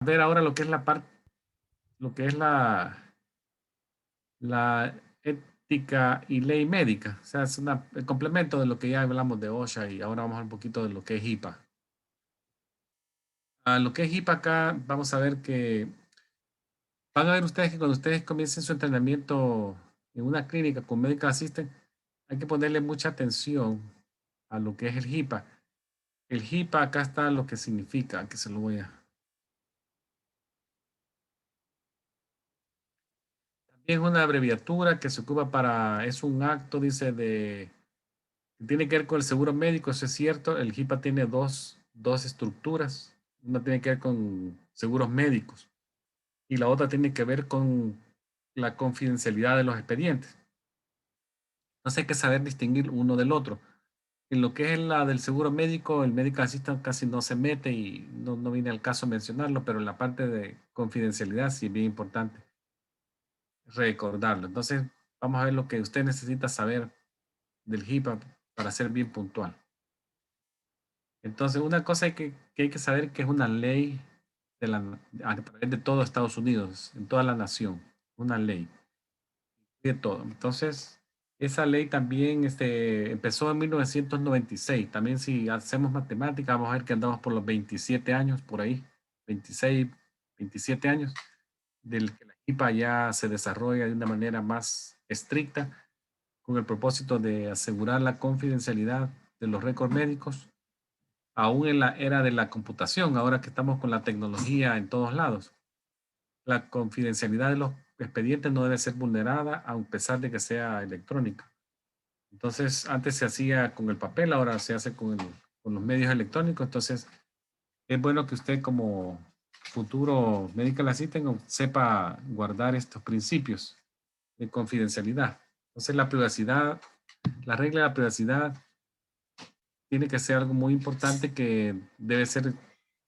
ver ahora lo que es la parte, lo que es la ética y ley médica. O sea, es el complemento de lo que ya hablamos de OSHA y ahora vamos a ver un poquito de lo que es HIPAA. Lo que es HIPAA acá, vamos a ver que van a ver ustedes que cuando ustedes comiencen su entrenamiento en una clínica con Medical Assistant, hay que ponerle mucha atención a lo que es el HIPAA. El HIPAA acá está lo que significa, que se lo voy a... También es una abreviatura que se ocupa para, es un acto, dice, tiene que ver con el seguro médico, eso es cierto. El HIPAA tiene dos estructuras. Una tiene que ver con seguros médicos y la otra tiene que ver con la confidencialidad de los expedientes. Entonces hay que saber distinguir uno del otro. En lo que es la del seguro médico, el medical assistant casi no se mete y no viene al caso mencionarlo, pero en la parte de confidencialidad sí es bien importante recordarlo. Entonces vamos a ver lo que usted necesita saber del HIPAA para ser bien puntual. Entonces, una cosa que hay que saber que es una ley a través de todo Estados Unidos, en toda la nación, una ley de todo. Entonces, esa ley también empezó en 1996. También si hacemos matemática, vamos a ver que andamos por los 27 años, por ahí, 26, 27 años, del que la HIPAA ya se desarrolla de una manera más estricta con el propósito de asegurar la confidencialidad de los récords médicos aún en la era de la computación, ahora que estamos con la tecnología en todos lados. La confidencialidad de los expedientes no debe ser vulnerada a pesar de que sea electrónica. Entonces, antes se hacía con el papel, ahora se hace con los medios electrónicos. Entonces, es bueno que usted como futuro medical assistant sepa guardar estos principios de confidencialidad. Entonces, la privacidad, la regla de la privacidad tiene que ser algo muy importante que debe ser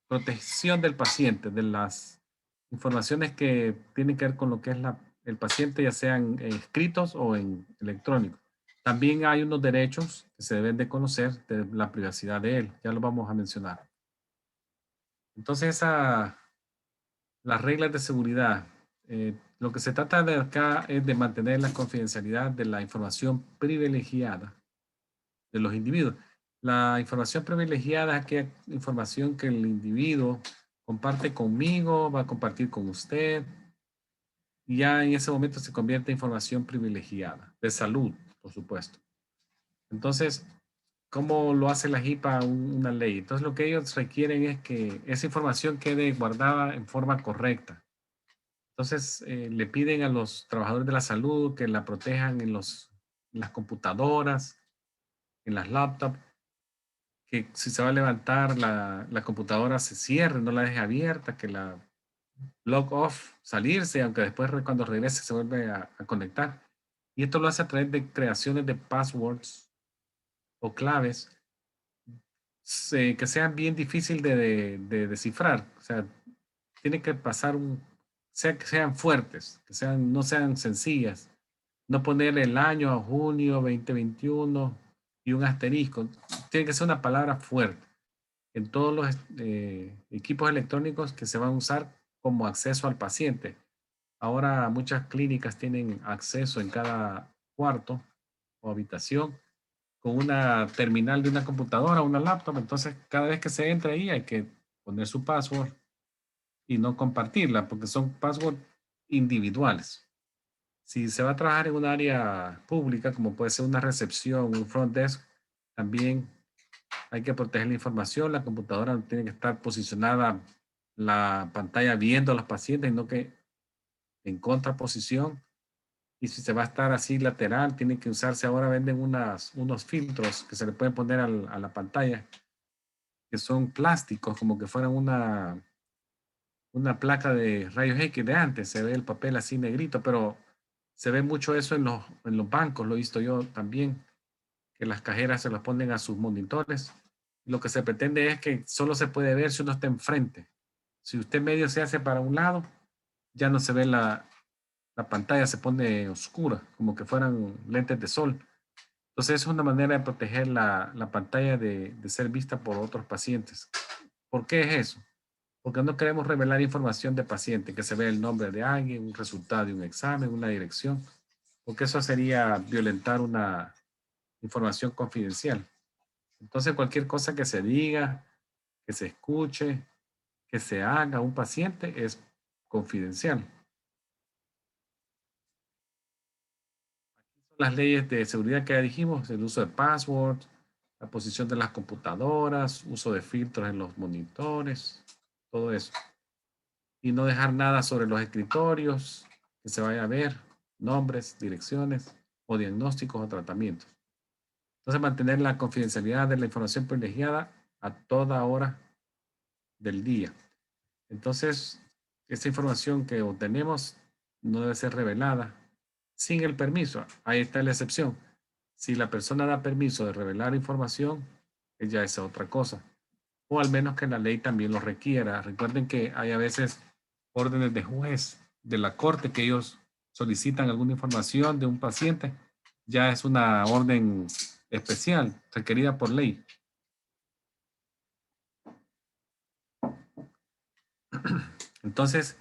protección del paciente, de las informaciones que tienen que ver con lo que es el paciente, ya sean escritos o en electrónico. También hay unos derechos que se deben de conocer de la privacidad de él, ya lo vamos a mencionar. Entonces, las reglas de seguridad, lo que se trata de acá es de mantener la confidencialidad de la información privilegiada de los individuos. La información privilegiada es aquella información que el individuo comparte conmigo, va a compartir con usted, y ya en ese momento se convierte en información privilegiada, de salud, por supuesto. Entonces, ¿cómo lo hace la HIPAA una ley? Entonces, lo que ellos requieren es que esa información quede guardada en forma correcta. Entonces, le piden a los trabajadores de la salud que la protejan en las computadoras, en las laptops, que si se va a levantar la computadora se cierre, no la deje abierta, que la log off, salirse, aunque después cuando regrese se vuelve a conectar. Y esto lo hace a través de creaciones de passwords o claves que sean bien difícil de descifrar. O sea, tiene que pasar que sean fuertes, que no sean sencillas. No ponerle el año a junio 2021 y un asterisco. Tiene que ser una palabra fuerte en todos los equipos electrónicos que se van a usar como acceso al paciente. Ahora muchas clínicas tienen acceso en cada cuarto o habitación con una terminal de una computadora o una laptop. Entonces, cada vez que se entra ahí hay que poner su password y no compartirla porque son passwords individuales. Si se va a trabajar en un área pública, como puede ser una recepción, un front desk, también hay que proteger la información. La computadora tiene que estar posicionada la pantalla viendo a los pacientes, no que en contraposición. Y si se va a estar así lateral, tiene que usarse. Ahora venden unos filtros que se le pueden poner a la pantalla, que son plásticos, como que fueran una placa de rayos X de antes. Se ve el papel así negrito, pero se ve mucho eso en los bancos, lo he visto yo también, que las cajeras se las ponen a sus monitores. Lo que se pretende es que solo se puede ver si uno está enfrente. Si usted medio se hace para un lado, ya no se ve la pantalla, se pone oscura, como que fueran lentes de sol. Entonces es una manera de proteger la pantalla de ser vista por otros pacientes. ¿Por qué es eso? Porque no queremos revelar información de paciente, que se vea el nombre de alguien, un resultado de un examen, una dirección, porque eso sería violentar una información confidencial. Entonces, cualquier cosa que se diga, que se escuche, que se haga a un paciente es confidencial. Las leyes de seguridad que ya dijimos, el uso de password, la posición de las computadoras, uso de filtros en los monitores, todo eso. Y no dejar nada sobre los escritorios, que se vaya a ver, nombres, direcciones o diagnósticos o tratamientos. Entonces, mantener la confidencialidad de la información privilegiada a toda hora del día. Entonces, esta información que obtenemos no debe ser revelada sin el permiso. Ahí está la excepción. Si la persona da permiso de revelar información, ya es otra cosa. O al menos que la ley también lo requiera. Recuerden que hay a veces órdenes de juez de la corte que ellos solicitan alguna información de un paciente. Ya es una orden especial requerida por ley. Entonces,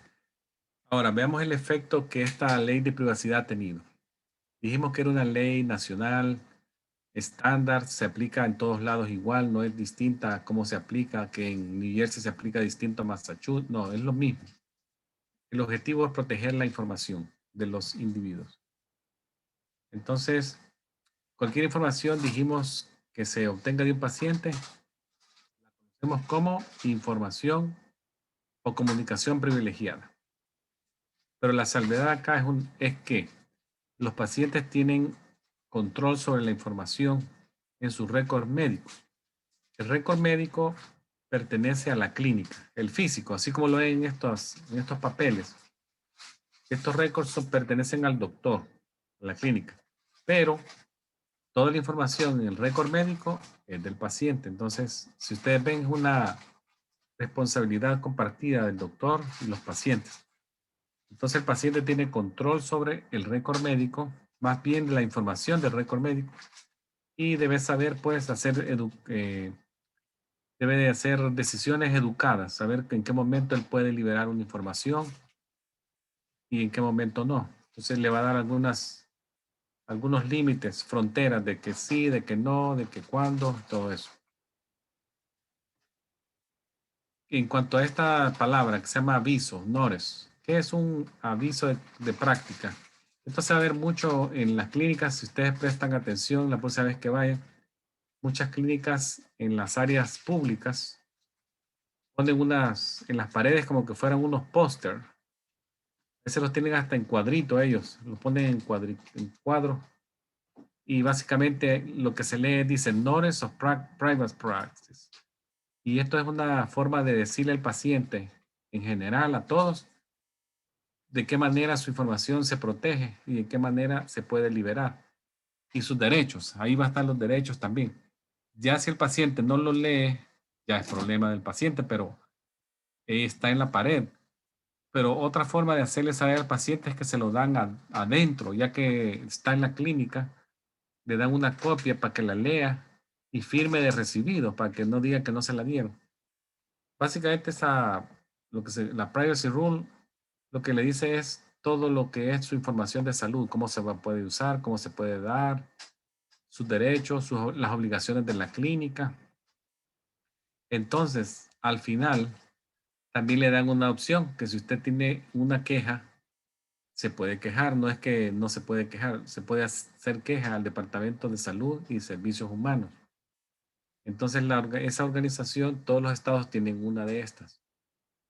ahora veamos el efecto que esta ley de privacidad ha tenido. Dijimos que era una ley nacional, estándar, se aplica en todos lados igual, no es distinta a cómo se aplica, que en New Jersey se aplica distinto a Massachusetts, no, es lo mismo. El objetivo es proteger la información de los individuos. Entonces, cualquier información, dijimos, que se obtenga de un paciente, la conocemos como información o comunicación privilegiada. Pero la salvedad acá es que los pacientes tienen control sobre la información en su récord médico. El récord médico pertenece a la clínica, el físico, así como lo ven en estos papeles. Estos récords pertenecen al doctor, a la clínica, pero toda la información en el récord médico es del paciente. Entonces, si ustedes ven, es una responsabilidad compartida del doctor y los pacientes. Entonces, el paciente tiene control sobre el récord médico, más bien la información del récord médico, y debe saber, pues, debe de hacer decisiones educadas, saber en qué momento él puede liberar una información y en qué momento no. Entonces, le va a dar algunos límites, fronteras de que sí, de que no, de que cuándo, todo eso. En cuanto a esta palabra que se llama aviso, notice, ¿qué es un aviso de práctica? Esto se va a ver mucho en las clínicas, si ustedes prestan atención la próxima vez que vayan. Muchas clínicas en las áreas públicas ponen en las paredes como que fueran unos póster. A veces los tienen hasta en cuadrito ellos, lo ponen en cuadro. Y básicamente lo que se lee dice Notice of Private Practice. Y esto es una forma de decirle al paciente, en general, a todos, de qué manera su información se protege y de qué manera se puede liberar. Y sus derechos, ahí van a estar los derechos también. Ya si el paciente no lo lee, ya es problema del paciente, pero está en la pared. Pero otra forma de hacerle saber al paciente es que se lo dan adentro, ya que está en la clínica, le dan una copia para que la lea y firme de recibido, para que no diga que no se la dieron. Básicamente la privacy rule lo que le dice es todo lo que es su información de salud, cómo puede usar, cómo se puede dar, sus derechos, las obligaciones de la clínica. Entonces, al final, también le dan una opción, que si usted tiene una queja, se puede quejar, no es que no se puede quejar, se puede hacer queja al Departamento de Salud y Servicios Humanos. Entonces, esa organización, todos los estados tienen una de estas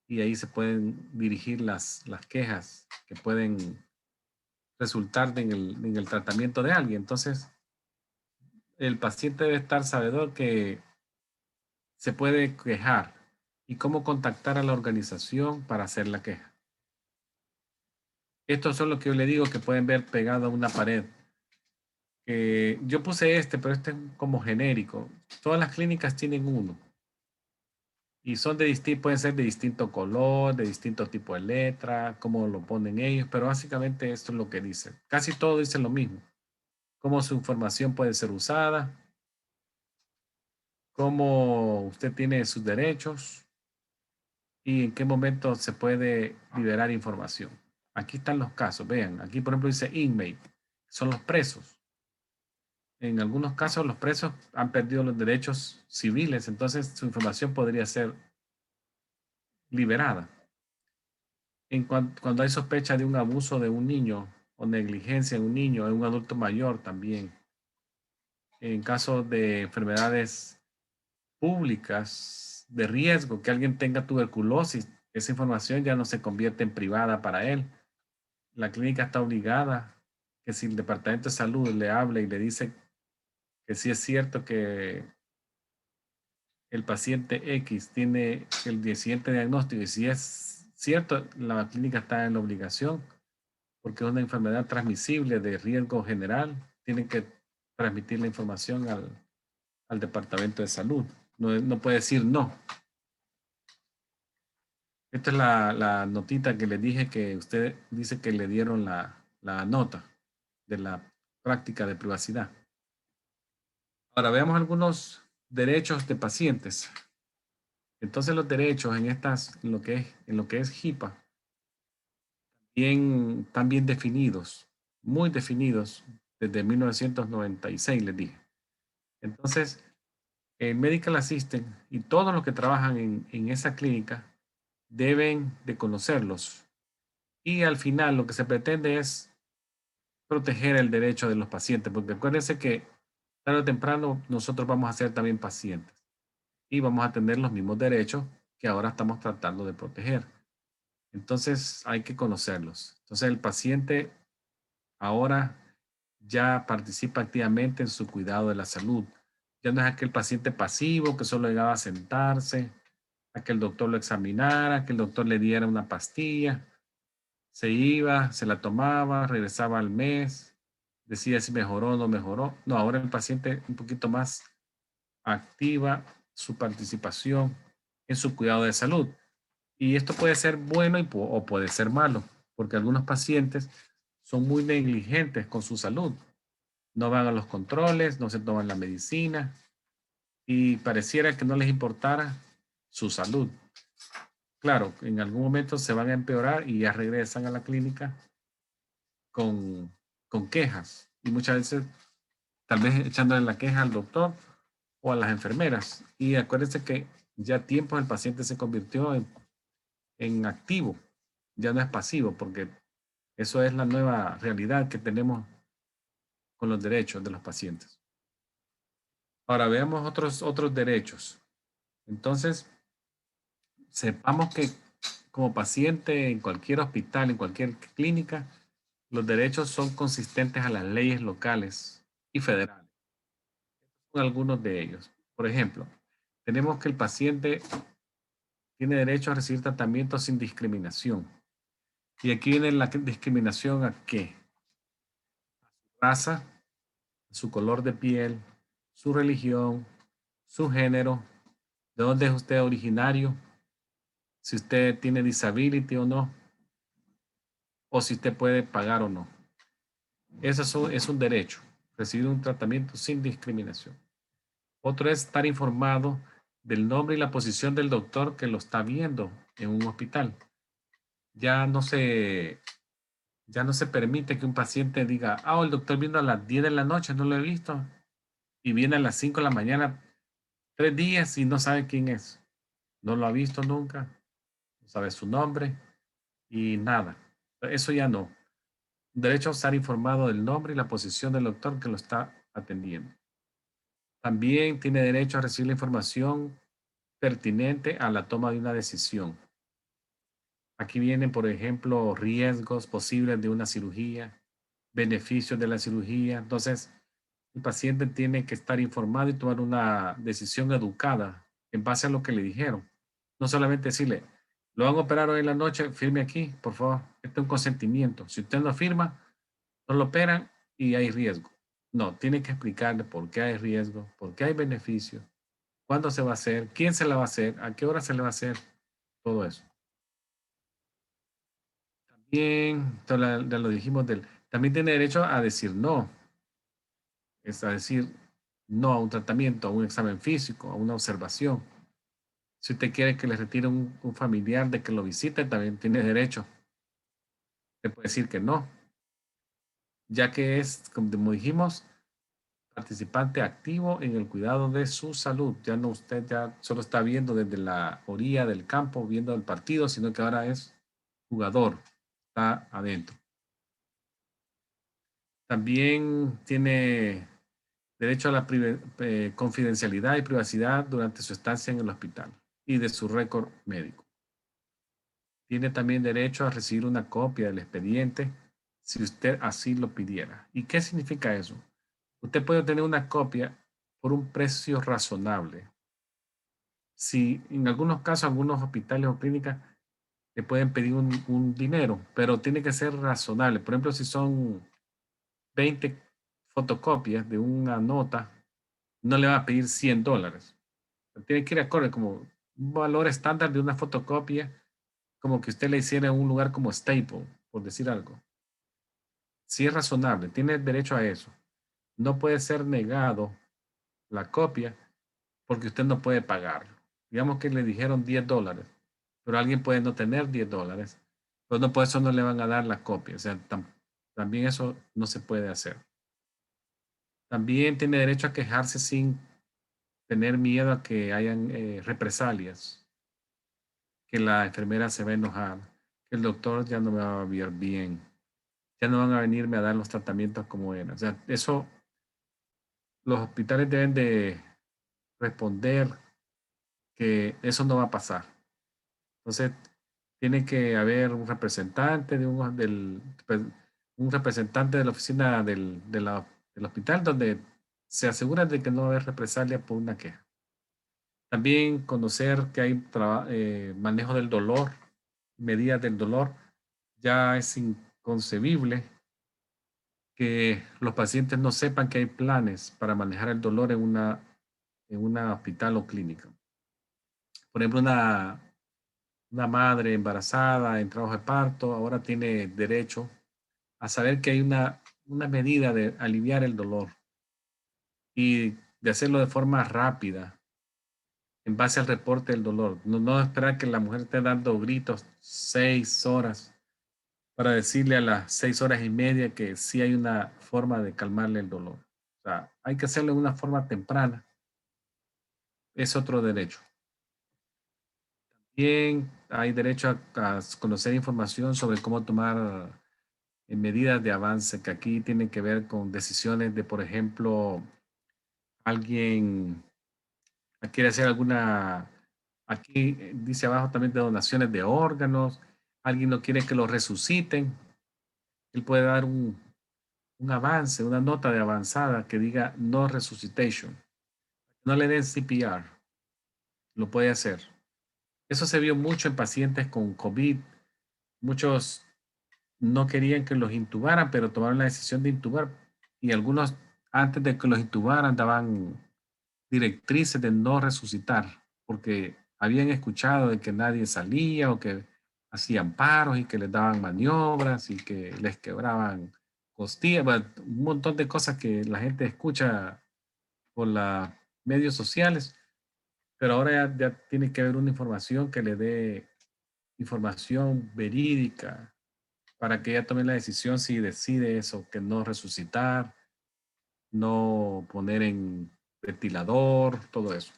y ahí se pueden dirigir las quejas que pueden resultar en el tratamiento de alguien. Entonces, el paciente debe estar sabedor que se puede quejar y cómo contactar a la organización para hacer la queja. Estos son los que yo le digo que pueden ver pegado a una pared. Yo puse pero este es como genérico. Todas las clínicas tienen uno y pueden ser de distinto color, de distinto tipo de letra, cómo lo ponen ellos, pero básicamente esto es lo que dice. Casi todo dice lo mismo. Cómo su información puede ser usada, cómo usted tiene sus derechos y en qué momento se puede liberar información. Aquí están los casos, vean, aquí por ejemplo dice inmate, son los presos. En algunos casos los presos han perdido los derechos civiles, entonces su información podría ser liberada. Cuando hay sospecha de un abuso de un niño o negligencia en un niño, en un adulto mayor también. En caso de enfermedades públicas de riesgo, que alguien tenga tuberculosis, esa información ya no se convierte en privada para él. La clínica está obligada que si el departamento de salud le habla y le dice que sí es cierto que el paciente X tiene el siguiente diagnóstico y si es cierto, la clínica está en la obligación porque es una enfermedad transmisible de riesgo general, tienen que transmitir la información al departamento de salud. No puede decir no. Esta es la notita que le dije que usted dice que le dieron la nota de la práctica de privacidad. Ahora veamos algunos derechos de pacientes. Entonces los derechos en lo que es HIPAA están bien definidos, muy definidos desde 1996, les dije. Entonces, el Medical Assistant y todos los que trabajan en esa clínica deben de conocerlos. Y al final lo que se pretende es proteger el derecho de los pacientes, porque acuérdense que tarde o temprano nosotros vamos a ser también pacientes y vamos a tener los mismos derechos que ahora estamos tratando de proteger. Entonces hay que conocerlos. Entonces el paciente ahora ya participa activamente en su cuidado de la salud. Ya no es aquel paciente pasivo que solo llegaba a sentarse, a que el doctor lo examinara, que el doctor le diera una pastilla, se iba, se la tomaba, regresaba al mes, decía si mejoró o no mejoró. No, ahora el paciente un poquito más activa su participación en su cuidado de salud. Y esto puede ser bueno o puede ser malo, porque algunos pacientes son muy negligentes con su salud. No van a los controles, no se toman la medicina y pareciera que no les importara su salud. Claro, en algún momento se van a empeorar y ya regresan a la clínica con, con quejas y muchas veces tal vez echándole la queja al doctor o a las enfermeras. Y acuérdense que ya a tiempo el paciente se convirtió en activo, ya no es pasivo, porque eso es la nueva realidad que tenemos con los derechos de los pacientes. Ahora veamos otros derechos. Entonces, sepamos que como paciente en cualquier hospital, en cualquier clínica, los derechos son consistentes a las leyes locales y federales. Son algunos de ellos. Por ejemplo, tenemos que el paciente tiene derecho a recibir tratamiento sin discriminación. Y aquí viene la discriminación a qué? Raza, su color de piel, su religión, su género, de dónde es usted originario, si usted tiene disability o no, o si usted puede pagar o no. Eso es un derecho, recibir un tratamiento sin discriminación. Otro es estar informado del nombre y la posición del doctor que lo está viendo en un hospital. Ya no se, ya no se permite que un paciente diga, el doctor vino a las 10 de la noche, no lo he visto, y viene a las 5 de la mañana, 3 días y no sabe quién es. No lo ha visto nunca, no sabe su nombre y nada. Eso ya no. Derecho a estar informado del nombre y la posición del doctor que lo está atendiendo. También tiene derecho a recibir la información pertinente a la toma de una decisión. Aquí vienen, por ejemplo, riesgos posibles de una cirugía, beneficios de la cirugía. Entonces, el paciente tiene que estar informado y tomar una decisión educada en base a lo que le dijeron. No solamente decirle, lo van a operar hoy en la noche, firme aquí, por favor. Este es un consentimiento. Si usted no firma, no lo operan y hay riesgo. No, tiene que explicarle por qué hay riesgo, por qué hay beneficio, cuándo se va a hacer, quién se la va a hacer, a qué hora se le va a hacer, todo eso. También, ya lo dijimos, también tiene derecho a decir no, es a decir no a un tratamiento, a un examen físico, a una observación. Si usted quiere que le retire un familiar de que lo visite, también tiene derecho. Usted puede decir que no, ya que es, como dijimos, participante activo en el cuidado de su salud. Ya no, usted ya solo está viendo desde la orilla del campo, viendo el partido, sino que ahora es jugador, está adentro. También tiene derecho a la confidencialidad y privacidad durante su estancia en el hospital y de su récord médico. Tiene también derecho a recibir una copia del expediente si usted así lo pidiera. ¿Y qué significa eso? Usted puede tener una copia por un precio razonable. Si en algunos casos, algunos hospitales o clínicas le pueden pedir un dinero, pero tiene que ser razonable. Por ejemplo, si son 20 fotocopias de una nota, no le va a pedir $100. Tiene que ir acorde como un valor estándar de una fotocopia, como que usted le hiciera en un lugar como Staple, por decir algo. Si es razonable, tiene derecho a eso. No puede ser negado la copia porque usted no puede pagarlo. Digamos que le dijeron $10, pero alguien puede no tener $10, pero no por eso no le van a dar la copia. O sea, también eso no se puede hacer. También tiene derecho a quejarse sin tener miedo a que hayan represalias, que la enfermera se va a enojar, que el doctor ya no me va a ver bien, ya no van a venirme a dar los tratamientos como eran. O sea, eso los hospitales deben de responder que eso no va a pasar. Entonces, tiene que haber un representante un representante de la oficina del hospital donde se asegura de que no va a haber represalia por una queja. También conocer que hay manejo del dolor, medidas del dolor. Ya es inconcebible que los pacientes no sepan que hay planes para manejar el dolor en una hospital o clínica. Por ejemplo, una madre embarazada en trabajo de parto ahora tiene derecho a saber que hay una medida de aliviar el dolor y de hacerlo de forma rápida en base al reporte del dolor. No esperar que la mujer esté dando gritos 6 horas para decirle a las 6 horas y media que sí hay una forma de calmarle el dolor. O sea, hay que hacerlo de una forma temprana. Es otro derecho. Bien, hay derecho a conocer información sobre cómo tomar medidas de avance, que aquí tienen que ver con decisiones de, por ejemplo, alguien quiere hacer aquí dice abajo también de donaciones de órganos, alguien no quiere que lo resuciten, él puede dar un avance, una nota de avanzada que diga no resuscitation. No le den CPR, lo puede hacer. Eso se vio mucho en pacientes con COVID. Muchos no querían que los intubaran, pero tomaron la decisión de intubar. Y algunos, antes de que los intubaran, daban directrices de no resucitar, porque habían escuchado de que nadie salía o que hacían paros y que les daban maniobras y que les quebraban costillas, bueno, un montón de cosas que la gente escucha por los medios sociales, pero ahora ya tiene que haber una información que le dé información verídica para que ella tome la decisión si decide eso, que no resucitar, no poner en ventilador, todo eso.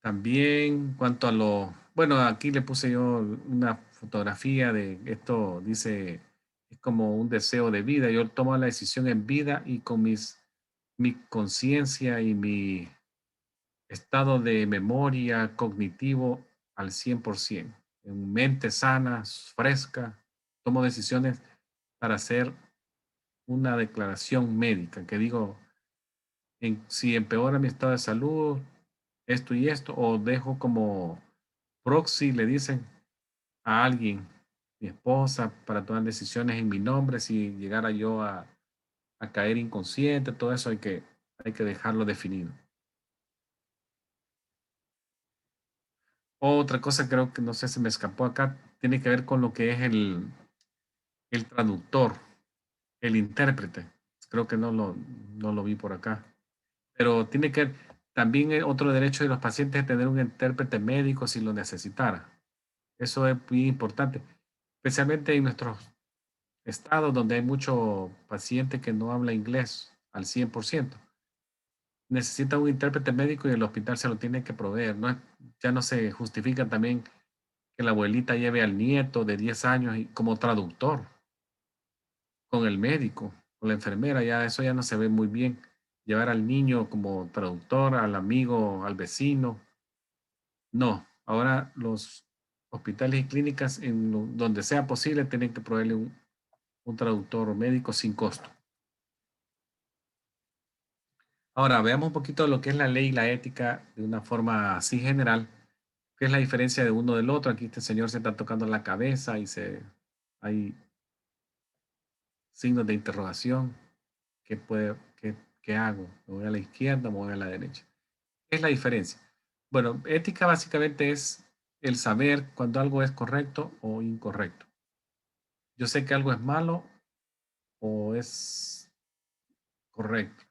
También, cuanto a bueno, aquí le puse yo una fotografía de esto, dice, es como un deseo de vida. Yo tomo la decisión en vida y con mi conciencia y mi estado de memoria cognitivo al 100%. En mente sana, fresca, tomo decisiones para hacer una declaración médica que digo, si empeora mi estado de salud, esto y esto, o dejo como proxy, le dicen a alguien, mi esposa, para tomar decisiones en mi nombre, si llegara yo a caer inconsciente, todo eso hay que dejarlo definido. Otra cosa creo que no sé, se me escapó acá, tiene que ver con lo que es el traductor, el intérprete. Creo que no lo vi por acá. Pero tiene que ver, También otro derecho de los pacientes es tener un intérprete médico si lo necesitara. Eso es muy importante, especialmente en nuestros estados donde hay mucho paciente que no habla inglés al 100%. Necesita un intérprete médico y el hospital se lo tiene que proveer. No, ya no se justifica también que la abuelita lleve al nieto de 10 años como traductor con el médico, con la enfermera, ya eso ya no se ve muy bien. Llevar al niño como traductor, al amigo, al vecino. No, ahora los hospitales y clínicas donde sea posible tienen que proveerle un traductor médico sin costo. Ahora, veamos un poquito lo que es la ley y la ética de una forma así general. ¿Qué es la diferencia de uno del otro? Aquí este señor se está tocando la cabeza y hay signos de interrogación. ¿Qué hago? ¿Me voy a la izquierda o me voy a la derecha? ¿Qué es la diferencia? Bueno, ética básicamente es el saber cuando algo es correcto o incorrecto. Yo sé que algo es malo o es correcto.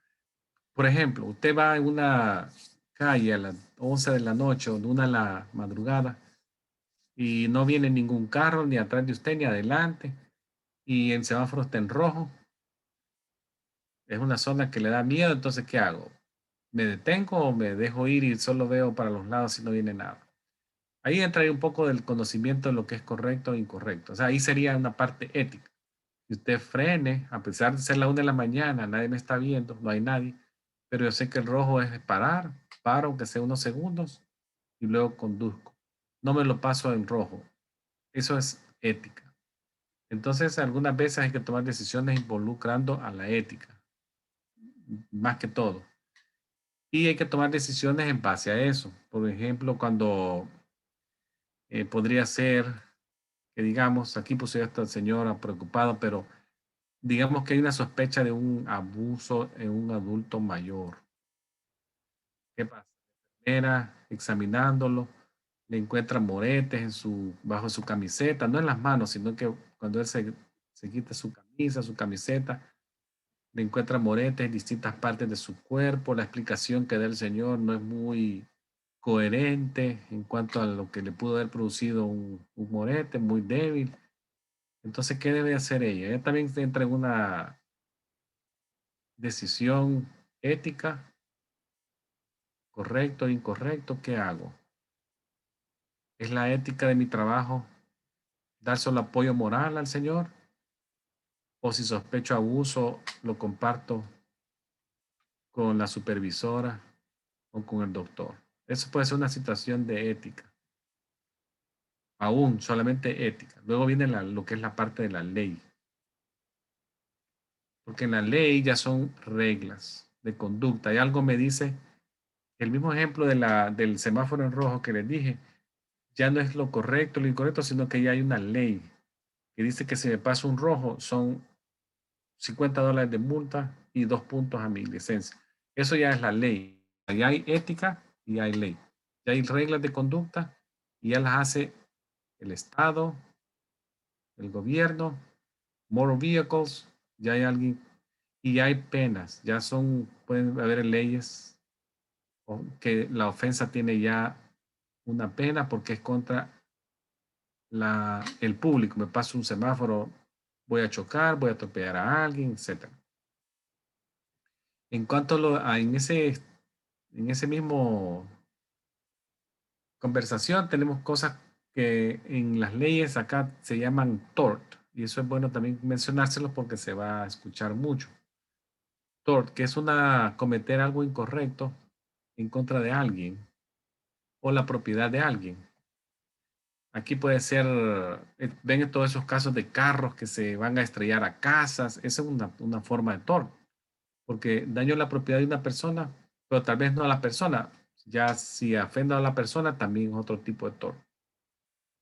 Por ejemplo, usted va en una calle a las 11 de la noche o de 1 de la madrugada y no viene ningún carro ni atrás de usted ni adelante y el semáforo está en rojo. Es una zona que le da miedo, entonces ¿qué hago? ¿Me detengo o me dejo ir y solo veo para los lados si no viene nada? Ahí entra ahí un poco del conocimiento de lo que es correcto o incorrecto. O sea, ahí sería una parte ética. Si usted frene, a pesar de ser la 1 de la mañana, nadie me está viendo, no hay nadie, pero yo sé que el rojo es parar, paro, aunque sea unos segundos, y luego conduzco. No me lo paso en rojo. Eso es ética. Entonces, algunas veces hay que tomar decisiones involucrando a la ética, más que todo. Y hay que tomar decisiones en base a eso. Por ejemplo, cuando podría ser que digamos, aquí puse a esta señora preocupado, pero digamos que hay una sospecha de un abuso en un adulto mayor. ¿Qué pasa? Era examinándolo, le encuentra moretes bajo su camiseta, no en las manos, sino que cuando él se quita su camisa, su camiseta, le encuentra moretes en distintas partes de su cuerpo. La explicación que da el señor no es muy coherente en cuanto a lo que le pudo haber producido un morete, muy débil. Entonces, ¿qué debe hacer ella? Ella también entra en una decisión ética, correcto o incorrecto, ¿qué hago? ¿Es la ética de mi trabajo dar solo apoyo moral al Señor? ¿O si sospecho abuso, lo comparto con la supervisora o con el doctor? Eso puede ser una situación de ética, aún solamente ética. Luego viene lo que es la parte de la ley, porque en la ley ya son reglas de conducta. Y algo me dice, el mismo ejemplo del semáforo en rojo que les dije, ya no es lo correcto, lo incorrecto, sino que ya hay una ley que dice que si me paso un rojo son $50 de multa y 2 puntos a mi licencia. Eso ya es la ley. Ya hay ética y hay ley. Ya hay reglas de conducta y ya las hace el Estado, el gobierno, motor vehicles, ya hay alguien y ya hay penas. Pueden haber leyes que la ofensa tiene ya una pena porque es contra el público. Me paso un semáforo, voy a chocar, voy a atropellar a alguien, etcétera. En cuanto en ese mismo conversación, tenemos cosas que en las leyes acá se llaman tort, y eso es bueno también mencionárselo porque se va a escuchar mucho. Tort, que es cometer algo incorrecto en contra de alguien o la propiedad de alguien. Aquí puede ser, ven todos esos casos de carros que se van a estrellar a casas, esa es una forma de tort, porque daño a la propiedad de una persona, pero tal vez no a la persona. Ya si ofendo a la persona, también es otro tipo de tort.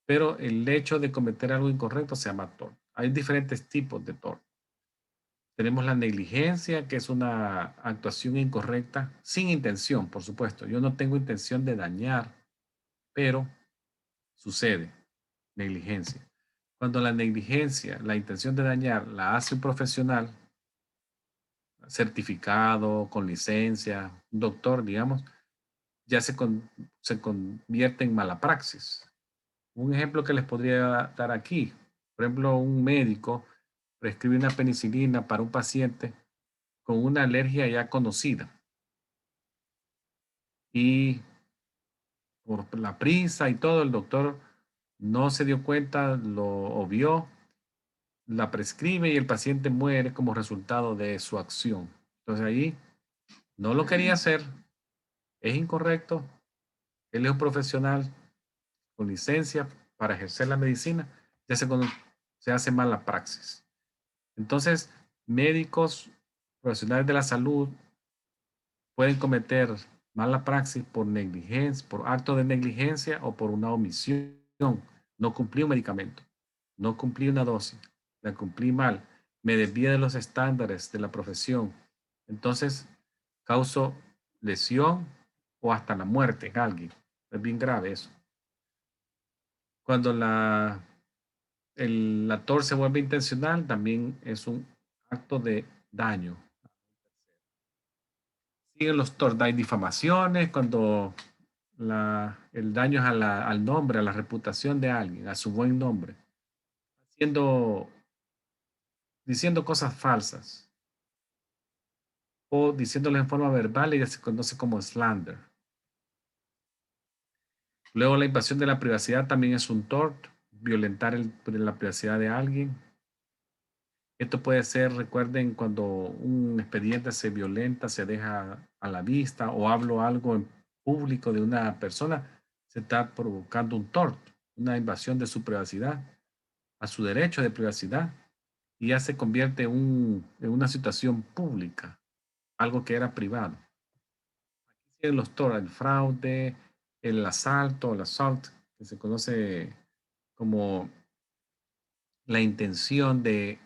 Pero el hecho de cometer algo incorrecto se llama tort. Hay diferentes tipos de tort. Tenemos la negligencia, que es una actuación incorrecta, sin intención, por supuesto. Yo no tengo intención de dañar, pero sucede. Negligencia. Cuando la negligencia, la intención de dañar, la hace un profesional certificado, con licencia, un doctor, digamos, ya se convierte en mala praxis. Un ejemplo que les podría dar aquí, por ejemplo, un médico prescribe una penicilina para un paciente con una alergia ya conocida y por la prisa y todo, el doctor no se dio cuenta, lo obvió, la prescribe y el paciente muere como resultado de su acción. Entonces ahí no lo quería hacer, es incorrecto, él es un profesional con licencia para ejercer la medicina, ya se hace mala praxis. Entonces, médicos, profesionales de la salud pueden cometer mala praxis por negligencia, por acto de negligencia o por una omisión. No cumplí un medicamento, no cumplí una dosis, la cumplí mal, me desvié de los estándares de la profesión. Entonces, causo lesión o hasta la muerte en alguien. Es bien grave eso. Cuando el actor se vuelve intencional, también es un acto de daño. Siguen los tortos, hay difamaciones, cuando el daño es al nombre, a la reputación de alguien, a su buen nombre, haciendo, diciendo cosas falsas o diciéndolo en forma verbal y ya se conoce como slander. Luego la invasión de la privacidad también es un tort, violentar la privacidad de alguien. Esto puede ser, recuerden, cuando un expediente se violenta, se deja a la vista o hablo algo en público de una persona, se está provocando un tort, una invasión de su privacidad, a su derecho de privacidad, y ya se convierte en una situación pública, algo que era privado. Aquí siguen los tort, el fraude, el asalto, el assault, que se conoce como la intención de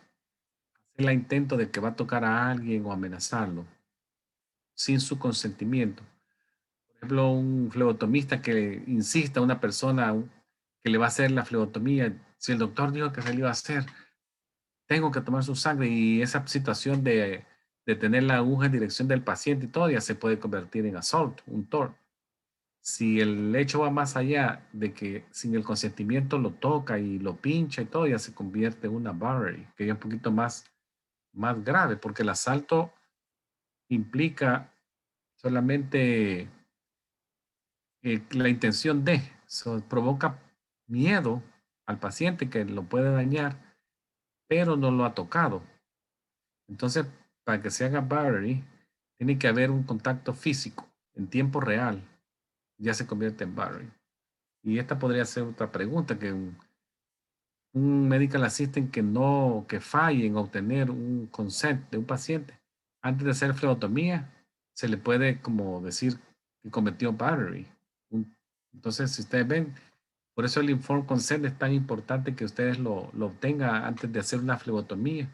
hacer el intento de que va a tocar a alguien o amenazarlo sin su consentimiento. Por ejemplo, un flebotomista que insista a una persona que le va a hacer la flebotomía, si el doctor dijo que se le iba a hacer, tengo que tomar su sangre y esa situación de tener la aguja en dirección del paciente y todo ya se puede convertir en assault, un tort. Si el hecho va más allá de que sin el consentimiento lo toca y lo pincha y todo, ya se convierte en una battery, que es un poquito más grave, porque el asalto implica solamente la intención de, provoca miedo al paciente que lo puede dañar, pero no lo ha tocado. Entonces, para que se haga battery, tiene que haber un contacto físico en tiempo real, ya se convierte en battery. Y esta podría ser otra pregunta, que un medical assistant que falle en obtener un consent de un paciente antes de hacer flebotomía, se le puede como decir que cometió battery. Entonces, si ustedes ven, por eso el informed consent es tan importante que ustedes lo obtengan antes de hacer una flebotomía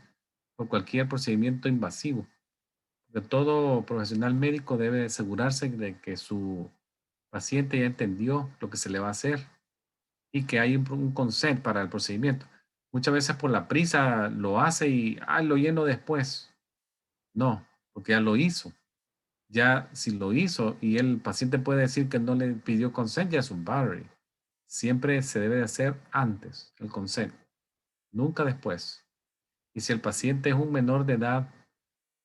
o cualquier procedimiento invasivo. Porque todo profesional médico debe asegurarse de que su paciente ya entendió lo que se le va a hacer y que hay un consent para el procedimiento. Muchas veces por la prisa lo hace y lo lleno después. No, porque ya lo hizo. Ya si lo hizo y el paciente puede decir que no le pidió consent, ya es un battery. Siempre se debe de hacer antes el consent, nunca después. Y si el paciente es un menor de edad,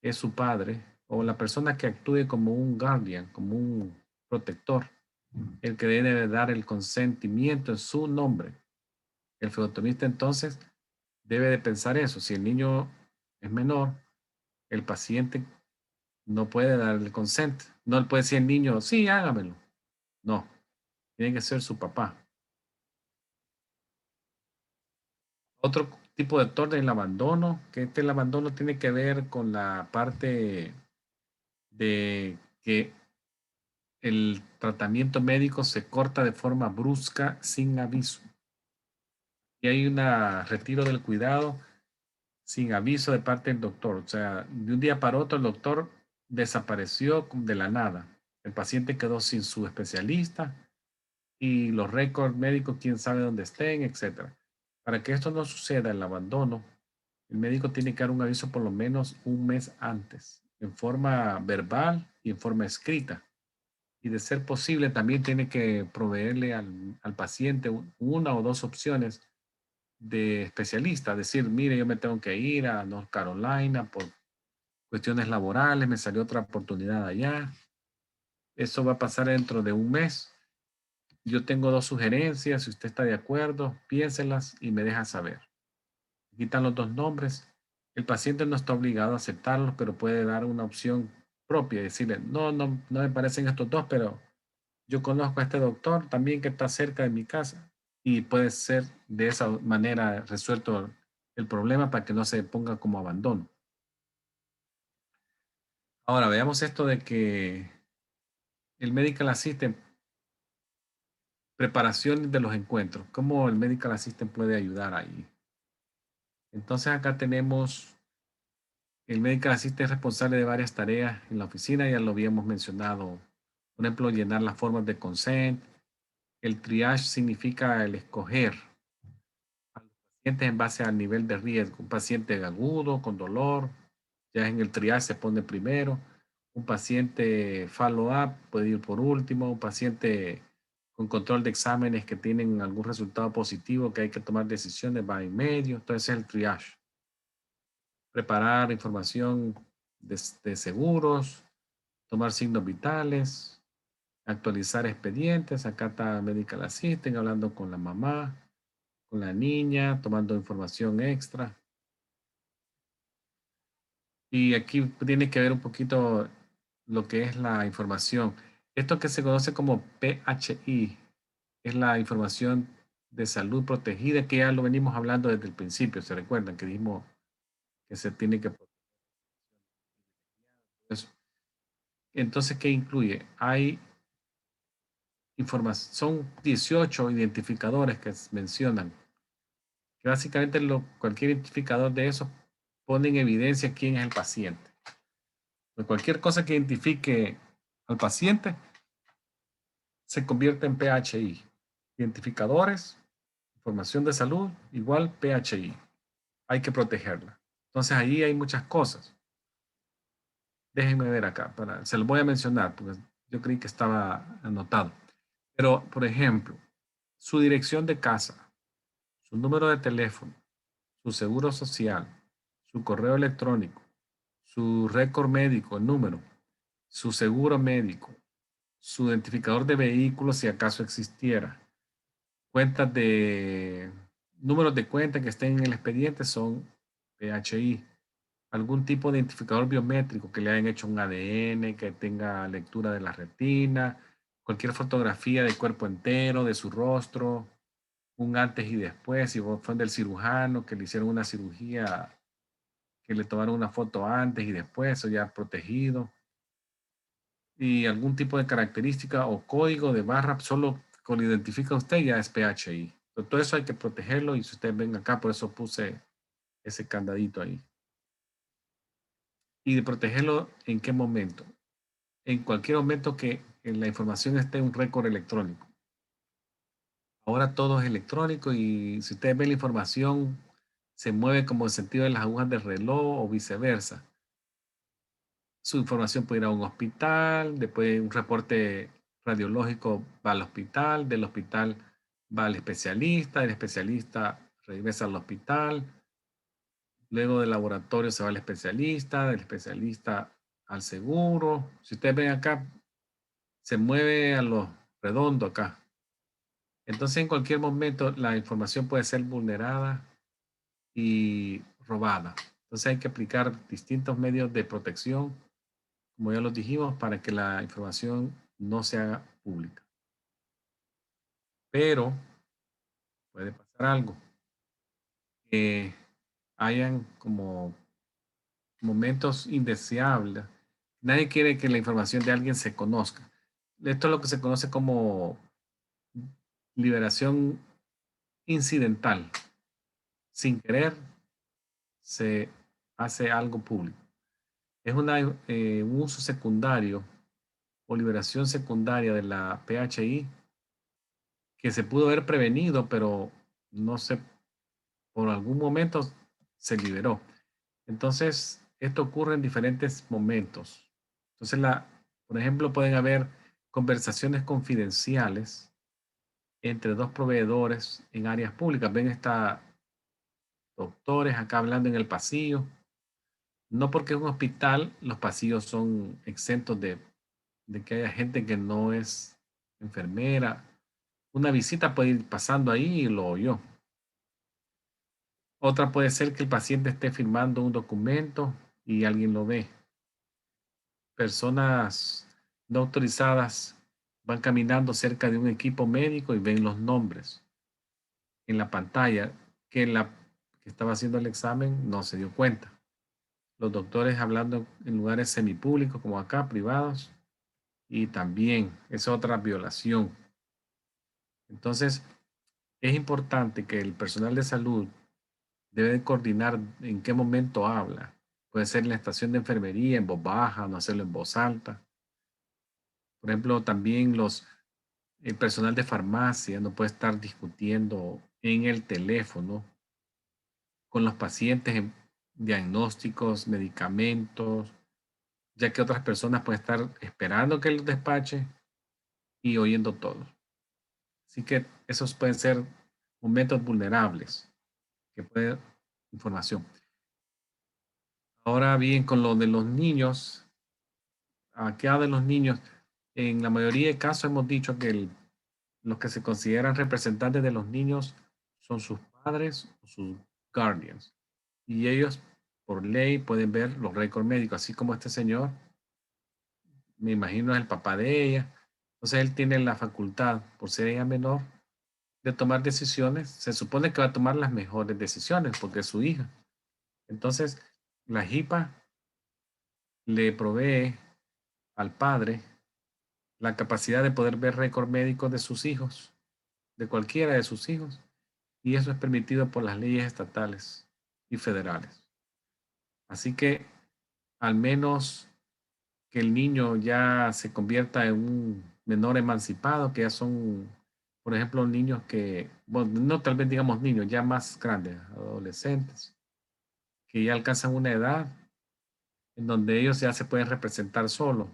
es su padre o la persona que actúe como un guardian, como un protector, el que debe de dar el consentimiento en su nombre. El flebotomista entonces debe de pensar eso. Si el niño es menor, el paciente no puede dar el consent. No le puede decir al niño, sí, hágamelo. No, tiene que ser su papá. Otro tipo de torre es el abandono, que el abandono tiene que ver con la parte de que el tratamiento médico se corta de forma brusca sin aviso. Y hay un retiro del cuidado sin aviso de parte del doctor. O sea, de un día para otro el doctor desapareció de la nada. El paciente quedó sin su especialista y los récords médicos, quién sabe dónde estén, etcétera. Para que esto no suceda, el abandono, el médico tiene que dar un aviso por lo menos un mes antes, en forma verbal y en forma escrita. y de ser posible también tiene que proveerle al paciente una o dos opciones de especialista, decir, mire, yo me tengo que ir a North Carolina por cuestiones laborales, me salió otra oportunidad allá, eso va a pasar dentro de un mes. Yo tengo dos sugerencias, si usted está de acuerdo, piénselas y me deja saber. Quitan los dos nombres. El paciente no está obligado a aceptarlos, pero puede dar una opción propia y decirle, no, no, no me parecen estos dos, pero yo conozco a este doctor también que está cerca de mi casa y puede ser de esa manera resuelto el problema para que no se ponga como abandono. Ahora veamos esto de que el medical assistant, preparación de los encuentros, cómo el medical assistant puede ayudar ahí. Entonces acá tenemos el medical assistant es responsable de varias tareas en la oficina, ya lo habíamos mencionado. Por ejemplo, llenar las formas de consent. El triage significa el escoger a los pacientes en base al nivel de riesgo. Un paciente agudo, con dolor, ya en el triage se pone primero. Un paciente follow-up puede ir por último. Un paciente con control de exámenes que tienen algún resultado positivo que hay que tomar decisiones va en medio. Entonces es el triage. Preparar información de seguros, tomar signos vitales, actualizar expedientes. Acá está Medical Assistant hablando con la mamá, con la niña, tomando información extra. Y aquí tiene que ver un poquito lo que es la información. Esto que se conoce como PHI es la información de salud protegida, que ya lo venimos hablando desde el principio. ¿Se recuerdan que dijimos que se tiene que proteger eso? Entonces, ¿qué incluye? Hay información, son 18 identificadores que mencionan, que básicamente cualquier identificador de esos pone en evidencia quién es el paciente. Cualquier cosa que identifique al paciente se convierte en PHI. Identificadores, información de salud, igual PHI. Hay que protegerla. Entonces ahí hay muchas cosas. Déjenme ver acá, se los voy a mencionar porque yo creí que estaba anotado. Pero, por ejemplo, su dirección de casa, su número de teléfono, su seguro social, su correo electrónico, su récord médico, el número, su seguro médico, su identificador de vehículos si acaso existiera, cuentas de números de cuenta que estén en el expediente son PHI. Algún tipo de identificador biométrico que le hayan hecho un ADN, que tenga lectura de la retina, cualquier fotografía del cuerpo entero, de su rostro, un antes y después, si fue del cirujano, que le hicieron una cirugía, que le tomaron una foto antes y después, o ya protegido, y algún tipo de característica o código de barra, solo con lo identifica usted ya es PHI. Entonces, todo eso hay que protegerlo y si ustedes ven acá, por eso puse ese candadito ahí. Y de protegerlo, ¿en qué momento? En cualquier momento que la información esté en un récord electrónico. Ahora todo es electrónico y si ustedes ven la información, se mueve como el sentido de las agujas del reloj o viceversa. Su información puede ir a un hospital, después un reporte radiológico va al hospital, del hospital va al especialista, el especialista regresa al hospital, luego del laboratorio se va al especialista, del especialista al seguro. Si ustedes ven acá, se mueve a lo redondo acá. Entonces en cualquier momento la información puede ser vulnerada y robada. Entonces hay que aplicar distintos medios de protección, como ya los dijimos, para que la información no se haga pública. Pero puede pasar algo, que hayan como momentos indeseables. Nadie quiere que la información de alguien se conozca. Esto es lo que se conoce como liberación incidental. Sin querer se hace algo público. Es un uso secundario o liberación secundaria de la PHI que se pudo haber prevenido, pero no se, por algún momento se liberó. Entonces, esto ocurre en diferentes momentos. Entonces, por ejemplo, pueden haber conversaciones confidenciales entre dos proveedores en áreas públicas. Ven, está doctores acá hablando en el pasillo. No porque es un hospital, los pasillos son exentos de que haya gente que no es enfermera. Una visita puede ir pasando ahí y lo oyó. Otra puede ser que el paciente esté firmando un documento y alguien lo ve. Personas no autorizadas van caminando cerca de un equipo médico y ven los nombres en la pantalla que la que estaba haciendo el examen no se dio cuenta. Los doctores hablando en lugares semipúblicos como acá, privados, y también es otra violación. Entonces, es importante que el personal de salud debe de coordinar en qué momento habla. Puede ser en la estación de enfermería, en voz baja, no hacerlo en voz alta. Por ejemplo, también el personal de farmacia no puede estar discutiendo en el teléfono con los pacientes en diagnósticos, medicamentos, ya que otras personas pueden estar esperando que los despache y oyendo todo. Así que esos pueden ser momentos vulnerables que puede información. Ahora bien, con lo de los niños, ¿qué de los niños? En la mayoría de casos hemos dicho que los que se consideran representantes de los niños son sus padres o sus guardians. Y ellos, por ley, pueden ver los récords médicos, así como este señor, me imagino es el papá de ella. Entonces él tiene la facultad, por ser ella menor, de tomar decisiones. Se supone que va a tomar las mejores decisiones porque es su hija. Entonces, la JIPA le provee al padre la capacidad de poder ver récord médico de sus hijos, de cualquiera de sus hijos, y eso es permitido por las leyes estatales y federales. Así que al menos que el niño ya se convierta en un menor emancipado, que ya son, por ejemplo, niños que, bueno, no tal vez digamos niños, ya más grandes, adolescentes, que ya alcanzan una edad en donde ellos ya se pueden representar solos.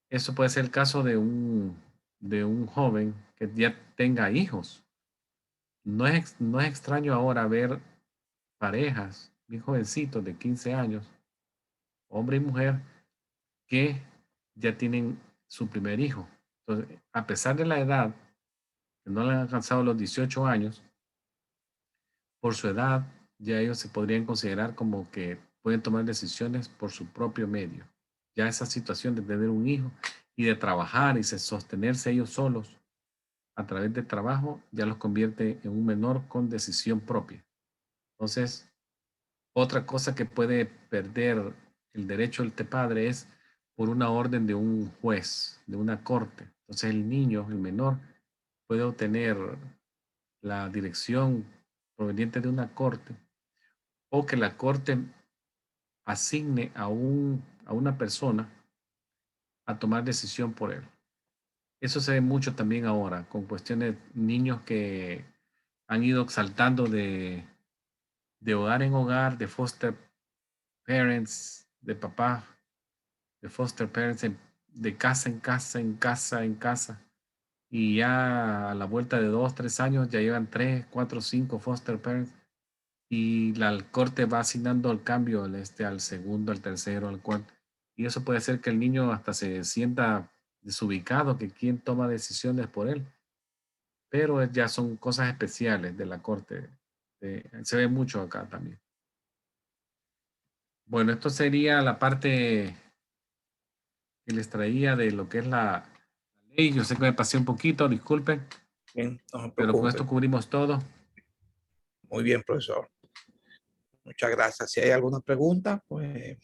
Eso puede ser el caso de un joven que ya tenga hijos. No es extraño ahora ver parejas, bien jovencitos de 15 años, hombre y mujer, que ya tienen su primer hijo. Entonces, a pesar de la edad, que no le han alcanzado los 18 años, por su edad, ya ellos se podrían considerar como que pueden tomar decisiones por su propio medio. Ya esa situación de tener un hijo y de trabajar y sostenerse ellos solos a través de trabajo, ya los convierte en un menor con decisión propia. Entonces, otra cosa que puede perder el derecho del padre es por una orden de un juez, de una corte. Entonces el niño, el menor, puede obtener la dirección proveniente de una corte o que la corte asigne a una persona a tomar decisión por él. Eso se ve mucho también ahora con cuestiones niños que han ido saltando de hogar en hogar, de foster parents, de papá, de foster parents, de casa en casa, en casa, en casa. Y ya a la vuelta de 2, 3 años ya llevan 3, 4, 5 foster parents. Y la corte va asignando el cambio al segundo, al tercero, al cuarto. Y eso puede hacer que el niño hasta se sienta desubicado, que quién toma decisiones por él. Pero ya son cosas especiales de la corte. Se ve mucho acá también. Bueno, esto sería la parte que les traía de lo que es la ley. Yo sé que me pasé un poquito, disculpen, Bien, no se pero con preocupe. esto cubrimos todo. Muy bien, profesor. Muchas gracias. Si hay alguna pregunta, pues